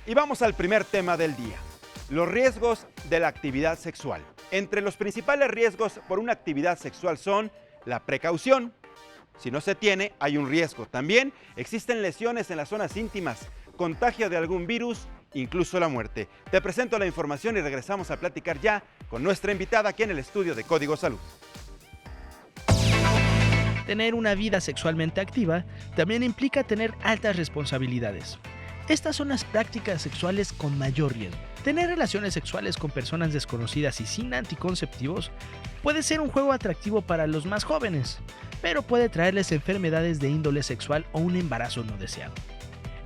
Y vamos al primer tema del día, los riesgos de la actividad sexual. Entre los principales riesgos por una actividad sexual son la precaución. Si no se tiene, hay un riesgo. También existen lesiones en las zonas íntimas, contagio de algún virus, incluso la muerte. Te presento la información y regresamos a platicar ya con nuestra invitada aquí en el estudio de Código Salud. Tener una vida sexualmente activa también implica tener altas responsabilidades. Estas son las prácticas sexuales con mayor riesgo. Tener relaciones sexuales con personas desconocidas y sin anticonceptivos puede ser un juego atractivo para los más jóvenes, pero puede traerles enfermedades de índole sexual o un embarazo no deseado.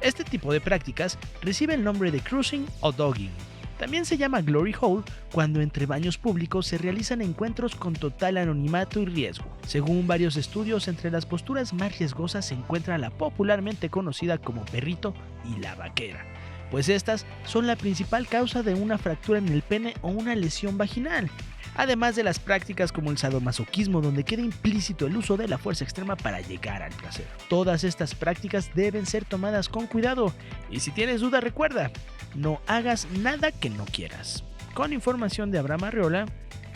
Este tipo de prácticas recibe el nombre de cruising o dogging. También se llama glory hole cuando entre baños públicos se realizan encuentros con total anonimato y riesgo. Según varios estudios, entre las posturas más riesgosas se encuentra la popularmente conocida como perrito y la vaquera, pues estas son la principal causa de una fractura en el pene o una lesión vaginal. Además de las prácticas como el sadomasoquismo, donde queda implícito el uso de la fuerza extrema para llegar al placer. Todas estas prácticas deben ser tomadas con cuidado, y si tienes duda recuerda, no hagas nada que no quieras. Con información de Abraham Arreola,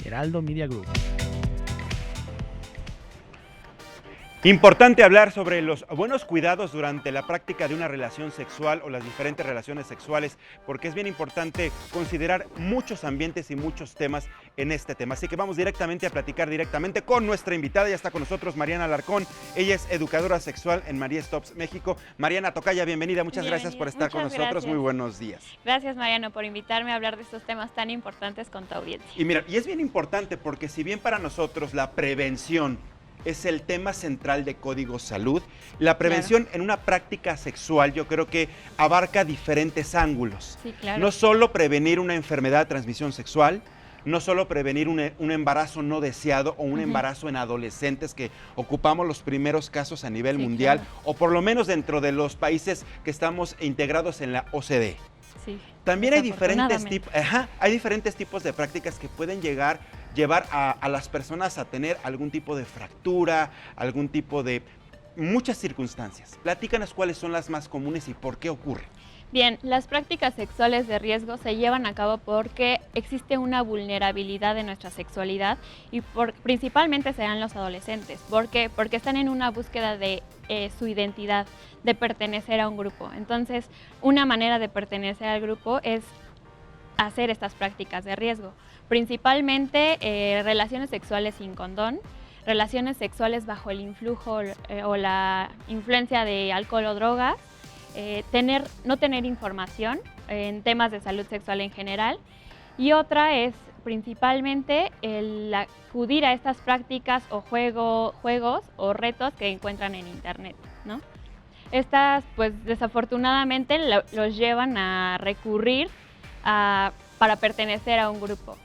Heraldo Media Group. Importante hablar sobre los buenos cuidados durante la práctica de una relación sexual o las diferentes relaciones sexuales, porque es bien importante considerar muchos ambientes y muchos temas en este tema. Así que vamos directamente a platicar directamente con nuestra invitada. Ya está con nosotros Mariana Alarcón. Ella es educadora sexual en María Stops México. Mariana Tocaya, bienvenida. Muchas gracias por estar con nosotros. Gracias. Muy buenos días. Gracias, Mariano, por invitarme a hablar de estos temas tan importantes con tu audiencia. Y mira, y es bien importante porque si bien para nosotros la prevención es el tema central de Código Salud, la prevención en una práctica sexual yo creo que abarca diferentes ángulos. Sí, claro. No solo prevenir una enfermedad de transmisión sexual, no solo prevenir un embarazo no deseado o un embarazo en adolescentes, que ocupamos los primeros casos a nivel mundial, claro, o por lo menos dentro de los países que estamos integrados en la OCDE. Sí, También hay diferentes tipos de prácticas que pueden llevar a las personas a tener algún tipo de fractura, algún tipo de muchas circunstancias. Platícanos cuáles son las más comunes y por qué ocurre. Bien, las prácticas sexuales de riesgo se llevan a cabo porque existe una vulnerabilidad de nuestra sexualidad y principalmente serán los adolescentes. ¿Por qué? Porque están en una búsqueda de su identidad, de pertenecer a un grupo. Entonces, una manera de pertenecer al grupo es hacer estas prácticas de riesgo. Principalmente relaciones sexuales sin condón, relaciones sexuales bajo el influjo o la influencia de alcohol o drogas, no tener información en temas de salud sexual en general, y otra es principalmente el acudir a estas prácticas o juegos o retos que encuentran en internet, ¿no? Estas, pues desafortunadamente los llevan a recurrir para pertenecer a un grupo.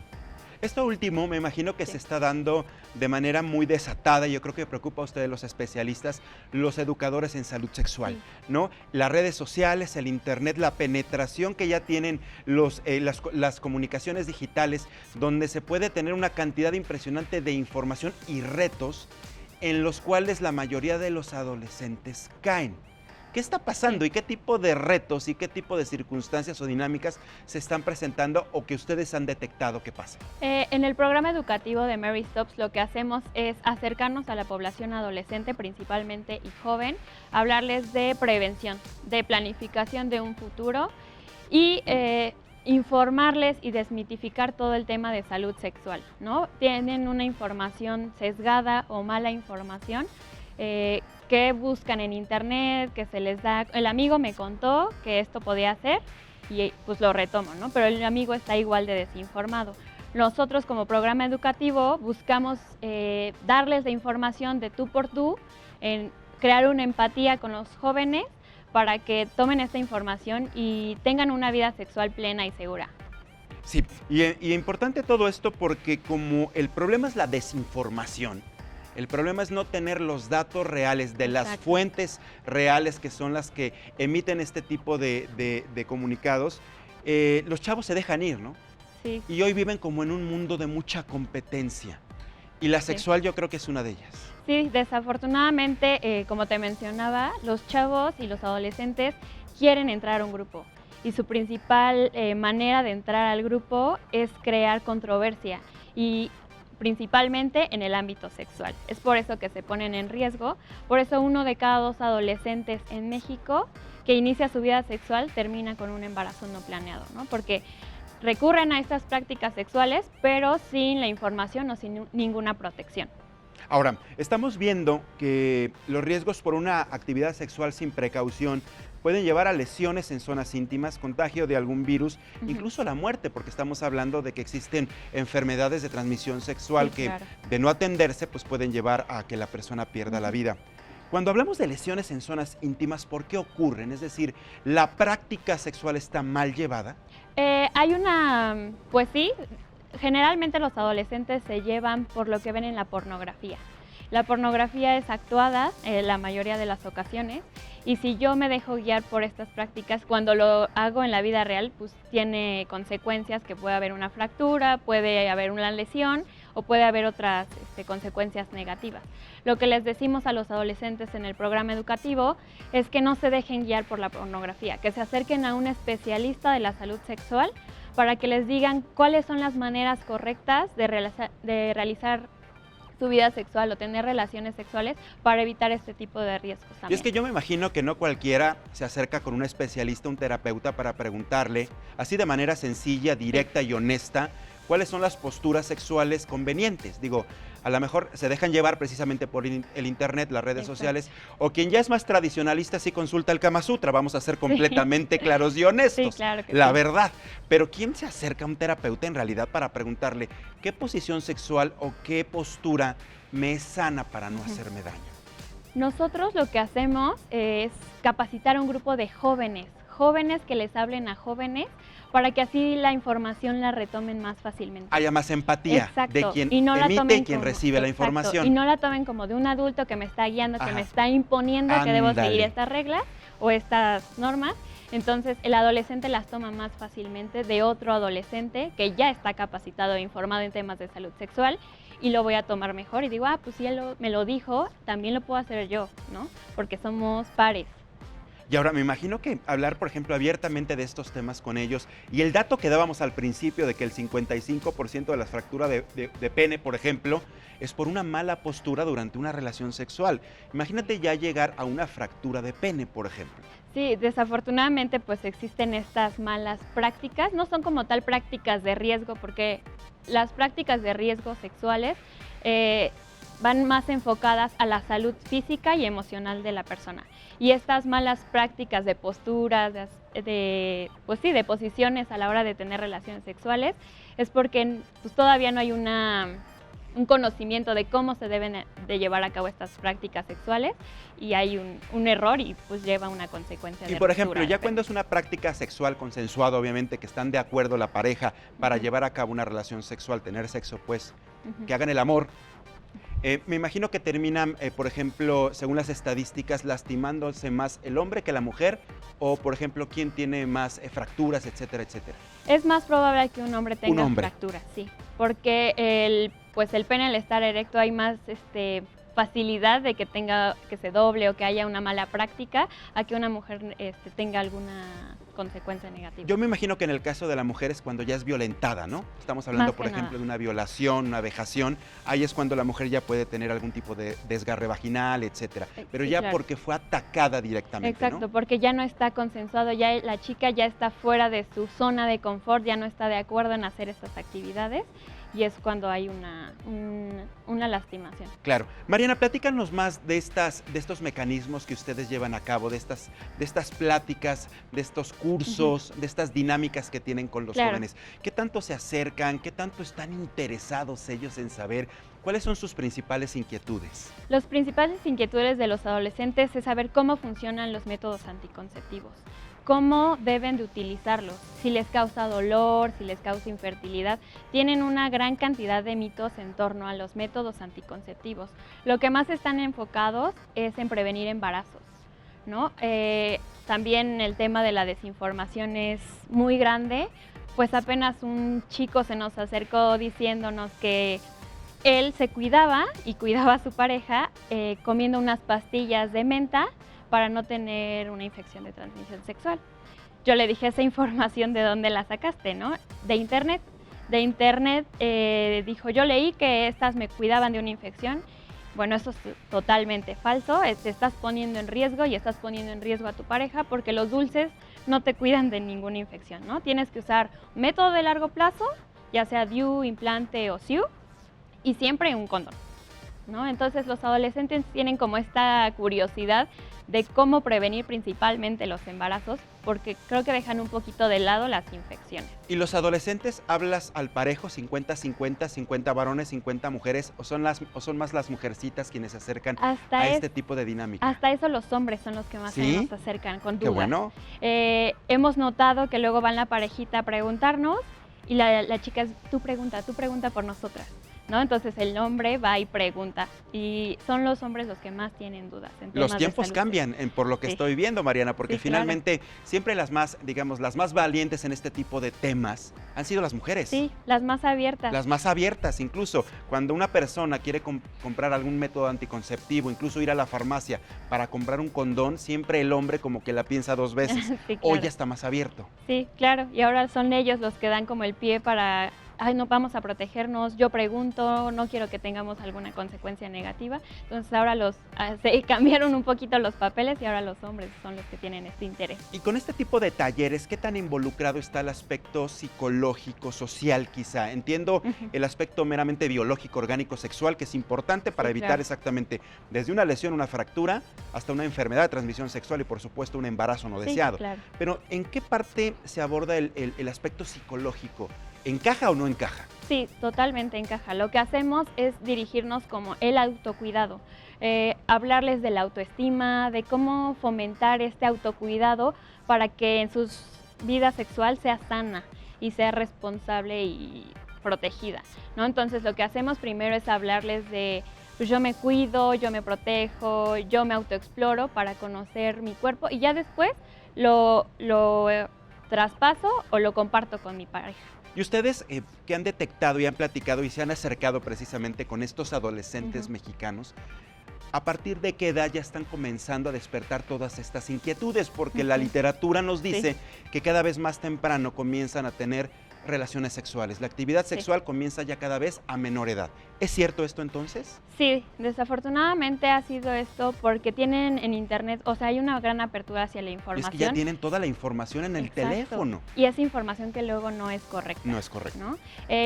Esto último me imagino que se está dando de manera muy desatada, y yo creo que preocupa a ustedes los especialistas, los educadores en salud sexual, ¿no? Las redes sociales, el internet, la penetración que ya tienen las comunicaciones digitales, donde se puede tener una cantidad impresionante de información y retos en los cuales la mayoría de los adolescentes caen. ¿Qué está pasando y qué tipo de retos y qué tipo de circunstancias o dinámicas se están presentando o que ustedes han detectado que pasa? En el programa educativo de Mary Stops lo que hacemos es acercarnos a la población adolescente principalmente y joven, hablarles de prevención, de planificación de un futuro y informarles y desmitificar todo el tema de salud sexual, ¿no? Tienen una información sesgada o mala información que buscan en internet, que se les da, el amigo me contó que esto podía hacer y pues lo retomo, ¿no? Pero el amigo está igual de desinformado. Nosotros como programa educativo buscamos darles la información de tú por tú, crear una empatía con los jóvenes para que tomen esta información y tengan una vida sexual plena y segura. Sí, y importante todo esto porque como el problema es la desinformación, el problema es no tener los datos reales de las fuentes reales que son las que emiten este tipo de comunicados, los chavos se dejan ir, ¿no? Sí. Y hoy viven como en un mundo de mucha competencia. Y la sexual yo creo que es una de ellas. Sí, desafortunadamente, como te mencionaba, los chavos y los adolescentes quieren entrar a un grupo. y su principal manera de entrar al grupo es crear controversia y principalmente en el ámbito sexual. Es por eso que se ponen en riesgo, por eso 1 de cada 2 adolescentes en México que inicia su vida sexual termina con un embarazo no planeado, ¿no? Porque recurren a estas prácticas sexuales, pero sin la información o sin ninguna protección. Ahora, estamos viendo que los riesgos por una actividad sexual sin precaución pueden llevar a lesiones en zonas íntimas, contagio de algún virus, incluso la muerte, porque estamos hablando de que existen enfermedades de transmisión sexual que claro, de no atenderse pues pueden llevar a que la persona pierda la vida. Cuando hablamos de lesiones en zonas íntimas, ¿por qué ocurren? Es decir, ¿la práctica sexual está mal llevada? Pues sí, generalmente los adolescentes se llevan por lo que ven en la pornografía. La pornografía es actuada la mayoría de las ocasiones y si yo me dejo guiar por estas prácticas, cuando lo hago en la vida real, pues tiene consecuencias, que puede haber una fractura, puede haber una lesión o puede haber otras consecuencias negativas. Lo que les decimos a los adolescentes en el programa educativo es que no se dejen guiar por la pornografía, que se acerquen a un especialista de la salud sexual para que les digan cuáles son las maneras correctas de realizar su vida sexual o tener relaciones sexuales para evitar este tipo de riesgos también. Y es que yo me imagino que no cualquiera se acerca con un especialista, un terapeuta, para preguntarle, así de manera sencilla, directa y honesta, cuáles son las posturas sexuales convenientes. Digo, a lo mejor se dejan llevar precisamente por el internet, las redes sociales, o quien ya es más tradicionalista sí consulta el Kama Sutra, vamos a ser completamente claros y honestos, Sí, claro que la sí. verdad. Pero ¿quién se acerca a un terapeuta en realidad para preguntarle qué posición sexual o qué postura me es sana para no hacerme daño? Nosotros lo que hacemos es capacitar a un grupo de jóvenes que les hablen a jóvenes para que así la información la retomen más fácilmente. Haya más empatía Exacto. de quien Y no la emite tomen y quien como- recibe la exacto. información. Y no la tomen como de un adulto que me está guiando, que Ajá. me está imponiendo que debo Ándale. seguir estas reglas o estas normas. Entonces el adolescente las toma más fácilmente de otro adolescente que ya está capacitado e informado en temas de salud sexual y lo voy a tomar mejor y digo, pues si él me lo dijo, también lo puedo hacer yo, ¿no? Porque somos pares. Y ahora me imagino que hablar, por ejemplo, abiertamente de estos temas con ellos y el dato que dábamos al principio de que el 55% de las fracturas de pene, por ejemplo, es por una mala postura durante una relación sexual. Imagínate ya llegar a una fractura de pene, por ejemplo. Sí, desafortunadamente pues existen estas malas prácticas, no son como tal prácticas de riesgo porque las prácticas de riesgo sexuales van más enfocadas a la salud física y emocional de la persona. Y estas malas prácticas de posturas, de posiciones a la hora de tener relaciones sexuales, es porque pues, todavía no hay un conocimiento de cómo se deben de llevar a cabo estas prácticas sexuales y hay un error y pues lleva una consecuencia. Y por ejemplo, ya cuando es una práctica sexual consensuada, obviamente que están de acuerdo la pareja para llevar a cabo una relación sexual, tener sexo, pues, que hagan el amor. Me imagino que terminan, por ejemplo, según las estadísticas, lastimándose más el hombre que la mujer, o por ejemplo, quién tiene más fracturas, etcétera, etcétera. Es más probable que un hombre tenga hombre. fracturas, sí, porque el pene al estar erecto hay más facilidad de que se doble o que haya una mala práctica a que una mujer tenga alguna consecuencia negativa. Yo me imagino que en el caso de la mujer es cuando ya es violentada, ¿no? Estamos hablando, Más por que ejemplo, nada. de una violación, una vejación. Ahí es cuando la mujer ya puede tener algún tipo de desgarre vaginal, etcétera. Pero Sí, ya claro. porque fue atacada directamente, Exacto, ¿no? porque ya no está consensuado, ya la chica ya está fuera de su zona de confort, ya no está de acuerdo en hacer estas actividades y es cuando hay una lastimación. Claro. Mariana, platícanos más de estos mecanismos que ustedes llevan a cabo, de estas pláticas, de estos cursos, de estas dinámicas que tienen con los Claro. jóvenes. ¿Qué tanto se acercan? ¿Qué tanto están interesados ellos en saber? ¿Cuáles son sus principales inquietudes? Los principales inquietudes de los adolescentes es saber cómo funcionan los métodos anticonceptivos, cómo deben de utilizarlos, si les causa dolor, si les causa infertilidad. Tienen una gran cantidad de mitos en torno a los métodos anticonceptivos. Lo que más están enfocados es en prevenir embarazos, ¿no? También el tema de la desinformación es muy grande, pues apenas un chico se nos acercó diciéndonos que él se cuidaba y cuidaba a su pareja comiendo unas pastillas de menta para no tener una infección de transmisión sexual. yo le dije, esa información, ¿de dónde la sacaste, no? De internet. De internet dijo, yo leí que estas me cuidaban de una infección. Bueno, eso es totalmente falso, te estás poniendo en riesgo y estás poniendo en riesgo a tu pareja porque los dulces no te cuidan de ninguna infección, ¿no? Tienes que usar método de largo plazo, ya sea DIU, implante o SIU, y siempre un condón, ¿no? Entonces los adolescentes tienen como esta curiosidad de cómo prevenir principalmente los embarazos, porque creo que dejan un poquito de lado las infecciones. ¿Y los adolescentes hablas al parejo, 50-50, 50 varones, 50 mujeres, o son más las mujercitas quienes se acercan a este tipo de dinámica? Hasta eso los hombres son los que más ¿Sí? se nos acercan, con dudas. Qué bueno. Hemos notado que luego van la parejita a preguntarnos y la chica es, tú pregunta por nosotras, ¿no? Entonces el hombre va y pregunta y son los hombres los que más tienen dudas. Los tiempos cambian, por lo que estoy viendo, Mariana, porque Sí, finalmente siempre las más, digamos, las más valientes en este tipo de temas han sido las mujeres. Sí, las más abiertas. Las más abiertas, incluso cuando una persona quiere comprar algún método anticonceptivo, incluso ir a la farmacia para comprar un condón, siempre el hombre como que la piensa dos veces. Sí, claro. Hoy ya está más abierto. Sí, claro, y ahora son ellos los que dan como el pie para, ay, no, vamos a protegernos, yo pregunto, no quiero que tengamos alguna consecuencia negativa. Entonces ahora se cambiaron un poquito los papeles y ahora los hombres son los que tienen este interés. Y con este tipo de talleres, ¿qué tan involucrado está el aspecto psicológico, social quizá? Entiendo el aspecto meramente biológico, orgánico, sexual, que es importante para evitar claro. exactamente desde una lesión, una fractura, hasta una enfermedad de transmisión sexual y por supuesto un embarazo no deseado. Sí, claro. Pero ¿en qué parte se aborda el aspecto psicológico? ¿Encaja o no encaja? Sí, totalmente encaja. Lo que hacemos es dirigirnos como el autocuidado, hablarles de la autoestima, de cómo fomentar este autocuidado para que en su vida sexual sea sana y sea responsable y protegida, ¿no? Entonces lo que hacemos primero es hablarles de, pues yo me cuido, yo me protejo, yo me autoexploro para conocer mi cuerpo y ya después lo traspaso o lo comparto con mi pareja. Y ustedes que han detectado y han platicado y se han acercado precisamente con estos adolescentes mexicanos, ¿a partir de qué edad ya están comenzando a despertar todas estas inquietudes? Porque la literatura nos dice que cada vez más temprano comienzan a tener relaciones sexuales. La actividad sexual comienza ya cada vez a menor edad. ¿Es cierto esto entonces? Sí, desafortunadamente ha sido esto porque tienen en internet, o sea, hay una gran apertura hacia la información. Y es que ya tienen toda la información en el teléfono. Y esa información que luego no es correcta. No es correcta. ¿No?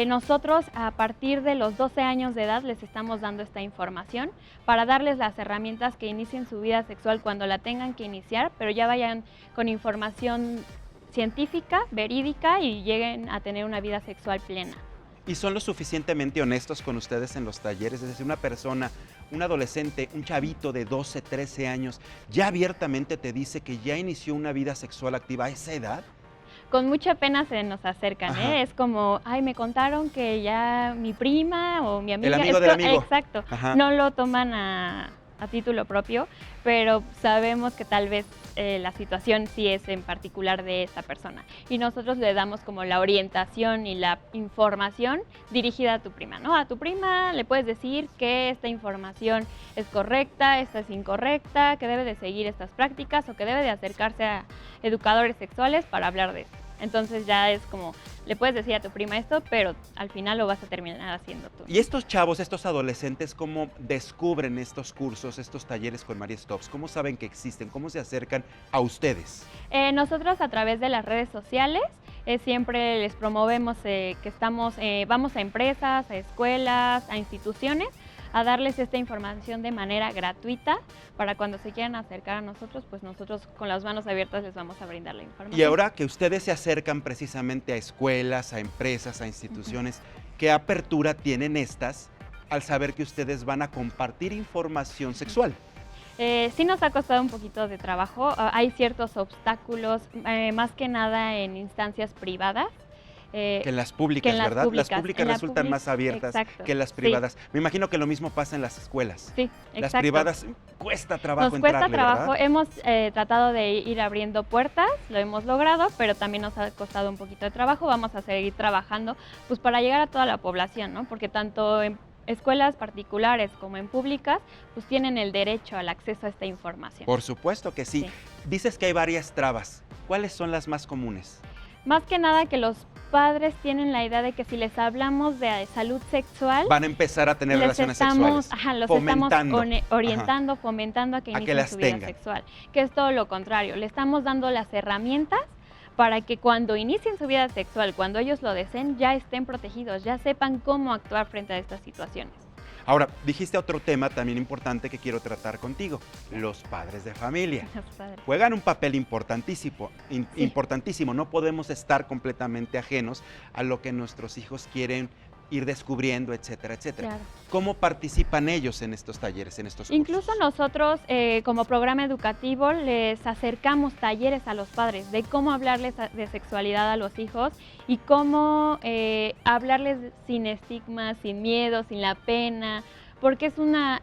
Nosotros a partir de los 12 años de edad les estamos dando esta información para darles las herramientas que inicien su vida sexual cuando la tengan que iniciar, pero ya vayan con información científica, verídica y lleguen a tener una vida sexual plena. ¿Y son lo suficientemente honestos con ustedes en los talleres? Es decir, una persona, un adolescente, un chavito de 12, 13 años, ya abiertamente te dice que ya inició una vida sexual activa a esa edad. Con mucha pena se nos acercan, ¿eh? Es como, ay, me contaron que ya mi prima o mi amiga... El amigo del amigo. Exacto, Ajá. no lo toman a título propio, pero sabemos que tal vez la situación sí es en particular de esta persona. Y nosotros le damos como la orientación y la información dirigida a tu prima, ¿no? A tu prima le puedes decir que esta información es correcta, esta es incorrecta, que debe de seguir estas prácticas o que debe de acercarse a educadores sexuales para hablar de esto. Entonces ya es como, le puedes decir a tu prima esto, pero al final lo vas a terminar haciendo tú. Y estos chavos, estos adolescentes, ¿cómo descubren estos cursos, estos talleres con María Stopes? ¿Cómo saben que existen? ¿Cómo se acercan a ustedes? Nosotros a través de las redes sociales siempre les promovemos que vamos a empresas, a escuelas, a instituciones, a darles esta información de manera gratuita para cuando se quieran acercar a nosotros, pues nosotros con las manos abiertas les vamos a brindar la información. Y ahora que ustedes se acercan precisamente a escuelas, a empresas, a instituciones, ¿qué apertura tienen estas al saber que ustedes van a compartir información sexual? Sí nos ha costado un poquito de trabajo, hay ciertos obstáculos, más que nada en instancias privadas. Que en las públicas, ¿verdad? Las públicas resultan más abiertas que las privadas. Sí. Me imagino que lo mismo pasa en las escuelas. Sí, exacto. Las privadas cuesta trabajo entrarle, Nos cuesta trabajo. ¿Verdad? Hemos tratado de ir abriendo puertas, lo hemos logrado, pero también nos ha costado un poquito de trabajo. Vamos a seguir trabajando pues para llegar a toda la población, ¿no? Porque tanto en escuelas particulares como en públicas, pues tienen el derecho al acceso a esta información. Por supuesto que sí. Dices que hay varias trabas. ¿cuáles son las más comunes? Más que nada que los padres tienen la idea de que si les hablamos de salud sexual, van a empezar a tener les relaciones estamos, sexuales, los fomentando, estamos orientando, fomentando a que inicien las su vida tengan. sexual, que es todo lo contrario. Le estamos dando las herramientas para que cuando inicien su vida sexual, cuando ellos lo deseen, ya estén protegidos, ya sepan cómo actuar frente a estas situaciones. Ahora, dijiste otro tema también importante que quiero tratar contigo, los padres de familia. Los padres. Juegan un papel importantísimo, Sí. importantísimo. No podemos estar completamente ajenos a lo que nuestros hijos quieren ir descubriendo, etcétera, etcétera. Claro. ¿Cómo participan ellos en estos talleres, en estos cursos? Incluso nosotros, como programa educativo, les acercamos talleres a los padres de cómo hablarles de sexualidad a los hijos y cómo hablarles sin estigmas, sin miedo, sin la pena, porque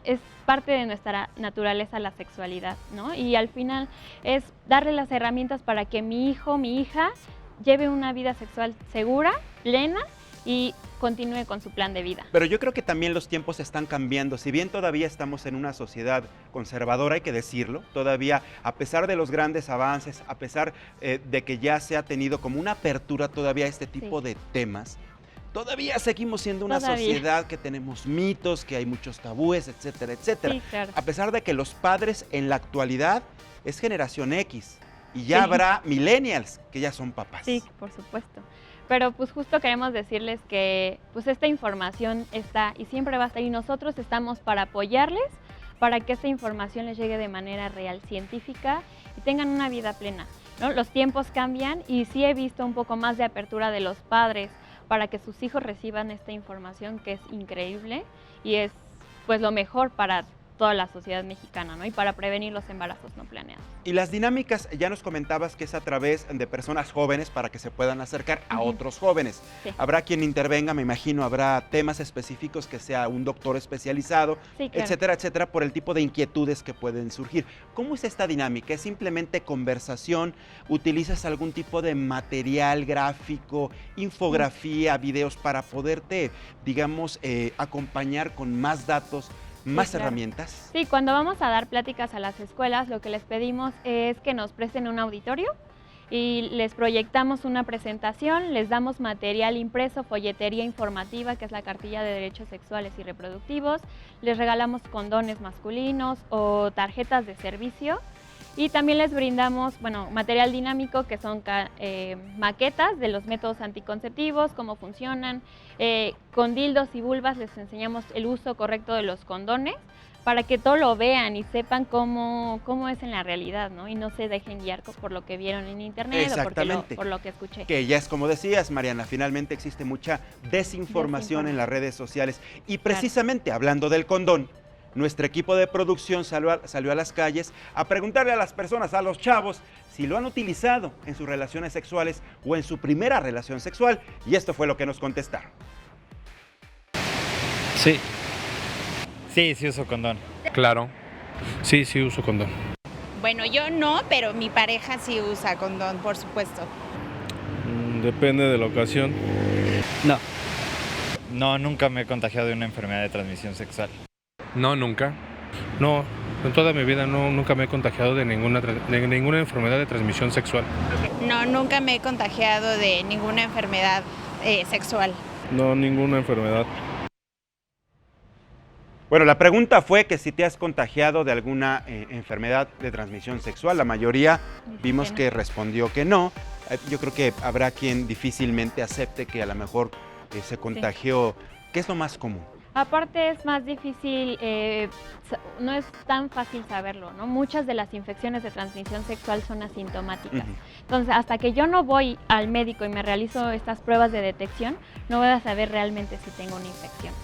es parte de nuestra naturaleza la sexualidad, ¿no? Y al final es darle las herramientas para que mi hijo, mi hija, lleve una vida sexual segura, plena y continúe con su plan de vida. Pero yo creo que también los tiempos están cambiando. Si bien todavía estamos en una sociedad conservadora, hay que decirlo, todavía, a pesar de los grandes avances, a pesar de que ya se ha tenido como una apertura todavía a este tipo de temas, todavía seguimos siendo una sociedad que tenemos mitos, que hay muchos tabúes, etcétera, etcétera. Sí, claro. A pesar de que los padres en la actualidad es generación X y ya habrá millennials que ya son papás. Sí, por supuesto. Pero pues justo queremos decirles que pues esta información está y siempre va a estar y nosotros estamos para apoyarles para que esta información les llegue de manera real, científica y tengan una vida plena, ¿no? Los tiempos cambian y sí he visto un poco más de apertura de los padres para que sus hijos reciban esta información que es increíble y es pues lo mejor para toda la sociedad mexicana, ¿no? Y para prevenir los embarazos no planeados. Y las dinámicas, ya nos comentabas que es a través de personas jóvenes para que se puedan acercar a otros jóvenes. Sí. Habrá quien intervenga, me imagino, habrá temas específicos que sea un doctor especializado, Sí, claro. etcétera, etcétera, por el tipo de inquietudes que pueden surgir. ¿Cómo es esta dinámica? ¿Es simplemente conversación? ¿Utilizas algún tipo de material gráfico, infografía, videos para poderte, digamos, acompañar con más datos, más claro. herramientas? Sí, cuando vamos a dar pláticas a las escuelas, lo que les pedimos es que nos presten un auditorio y les proyectamos una presentación, les damos material impreso, folletería informativa, que es la cartilla de derechos sexuales y reproductivos, les regalamos condones masculinos o tarjetas de servicio y también les brindamos, material dinámico, que son maquetas de los métodos anticonceptivos, cómo funcionan. Con dildos y vulvas les enseñamos el uso correcto de los condones para que todo lo vean y sepan cómo es en la realidad, ¿no? Y no se dejen guiar por lo que vieron en internet o por lo que escuché. Que ya es como decías, Mariana, finalmente existe mucha desinformación en las redes sociales. Y precisamente hablando del condón, nuestro equipo de producción salió a las calles a preguntarle a las personas, a los chavos, si lo han utilizado en sus relaciones sexuales o en su primera relación sexual. Y esto fue lo que nos contestaron. Sí. Sí uso condón. Claro. Sí uso condón. Bueno, yo no, pero mi pareja sí usa condón, por supuesto. Depende de la ocasión. No, nunca me he contagiado de una enfermedad de transmisión sexual. No, nunca. No, en toda mi vida nunca me he contagiado de ninguna enfermedad de transmisión sexual. No, nunca me he contagiado de ninguna enfermedad sexual. No, ninguna enfermedad. Bueno, la pregunta fue que si te has contagiado de alguna enfermedad de transmisión sexual. La mayoría vimos que respondió que no. Yo creo que habrá quien difícilmente acepte que a lo mejor se contagió. ¿Qué es lo más común? Aparte es más difícil, no es tan fácil saberlo, ¿no? Muchas de las infecciones de transmisión sexual son asintomáticas. Entonces, hasta que yo no voy al médico y me realizo estas pruebas de detección, no voy a saber realmente si tengo una infección.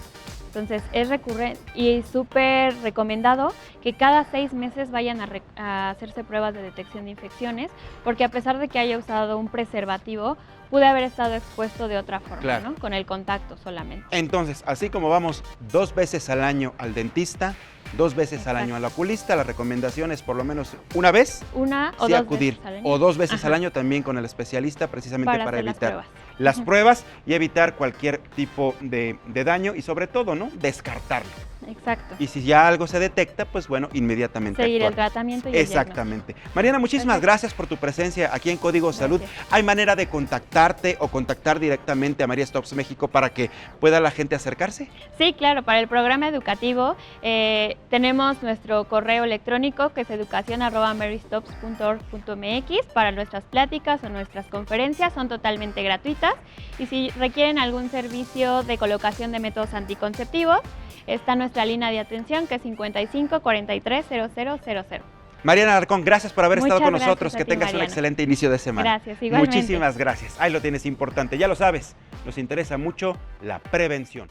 Entonces, es recurrente y súper recomendado que cada 6 meses vayan a hacerse pruebas de detección de infecciones, porque a pesar de que haya usado un preservativo, pude haber estado expuesto de otra forma, Claro. ¿no? Con el contacto solamente. Entonces, así como vamos 2 veces al año al dentista, 2 veces al año al oculista, la recomendación es por lo menos una vez Una o sí dos acudir, veces al año. o 2 veces Ajá. al año también con el especialista, precisamente para hacer las evitar pruebas. las pruebas y evitar cualquier tipo de daño y sobre todo, ¿no? Descartarlo. Exacto. Y si ya algo se detecta, pues bueno, inmediatamente Seguir el actuar. tratamiento y el Exactamente. Mariana, muchísimas gracias por tu presencia aquí en Código Salud. Gracias. ¿Hay manera de contactarte o contactar directamente a María Stopes México para que pueda la gente acercarse? Sí, claro, para el programa educativo tenemos nuestro correo electrónico que es educacion@marystops.org.mx para nuestras pláticas o nuestras conferencias, son totalmente gratuitas. Y si requieren algún servicio de colocación de métodos anticonceptivos, está nuestra línea de atención que es 55 43 0000. Mariana Alarcón, gracias por haber estado Muchas con gracias nosotros. a Que ti, tengas un Mariana. excelente inicio de semana. Gracias, igualmente. Muchísimas gracias. Ahí lo tienes importante. Ya lo sabes, nos interesa mucho la prevención.